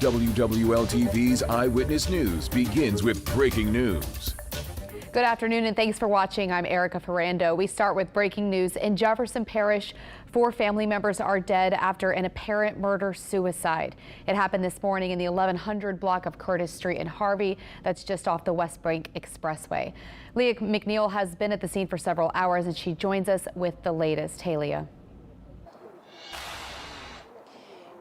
WWL-TV's Eyewitness News begins with breaking news. Good afternoon and thanks for watching. I'm Erica Ferrando. We start with breaking news in Jefferson Parish. 4 family members are dead after an apparent murder-suicide. It happened this morning in the 1100 block of Curtis Street in Harvey. That's just off the West Bank Expressway. Leah McNeil has been at the scene for several hours and she joins us with the latest. Hey, Leah.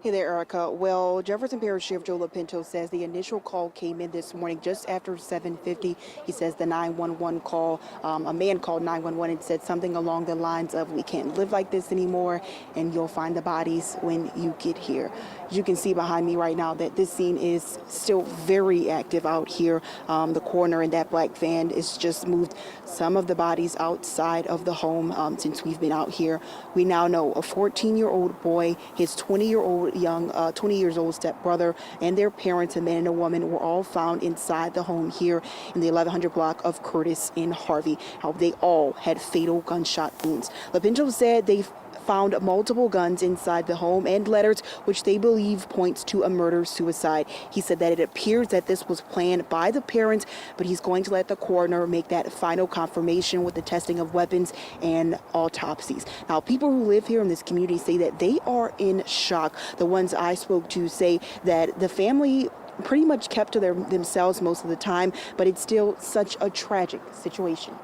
Hey there, Erica. Well, Jefferson Parish Sheriff Joe LaPinto says the initial call came in this morning just after 7:50. He says the 911 call, a man called 911 and said something along the lines of, "We can't live like this anymore, and you'll find the bodies when you get here." As you can see behind me right now that this scene is still very active out here. The coroner in that black van is just moved some of the bodies outside of the home since we've been out here. We now know a 14-year-old boy, his 20 years old stepbrother, and their parents, a man and a woman, were all found inside the home here in the 1100 block of Curtis in Harvey. How they all had fatal gunshot wounds. LaPinto said they found multiple guns inside the home and letters which they believe points to a murder-suicide. He said that it appears that this was planned by the parents, but he's going to let the coroner make that final confirmation with the testing of weapons and autopsies. Now, people who live here in this community say that they are in shock. The ones I spoke to say that the family pretty much kept to themselves most of the time, but it's still such a tragic situation.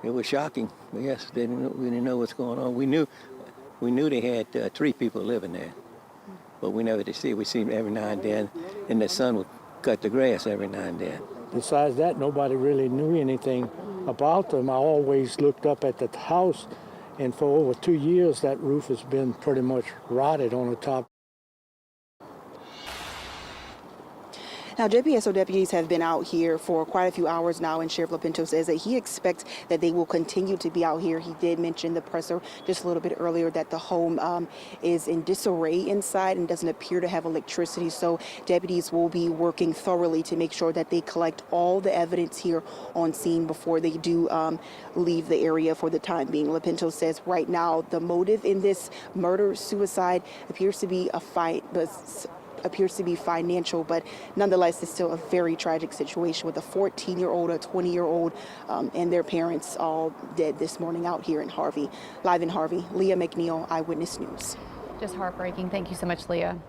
It was shocking. Yes, we didn't know what's going on. We knew they had 3 people living there, but we never did see. We see them every now and then, and the son would cut the grass every now and then. Besides that, nobody really knew anything about them. I always looked up at the house, and for over 2 years, that roof has been pretty much rotted on the top. Now, JPSO deputies have been out here for quite a few hours now, and Sheriff LaPinto says that he expects that they will continue to be out here. He did mention the presser just a little bit earlier that the home is in disarray inside and doesn't appear to have electricity, so deputies will be working thoroughly to make sure that they collect all the evidence here on scene before they do leave the area for the time being. LaPinto says right now the motive in this murder-suicide appears to be financial, but nonetheless it's still a very tragic situation with a 14-year-old, a 20-year-old, and their parents all dead this morning out here in Harvey. Live in Harvey, Leah McNeil, Eyewitness News. Just heartbreaking. Thank you so much, Leah.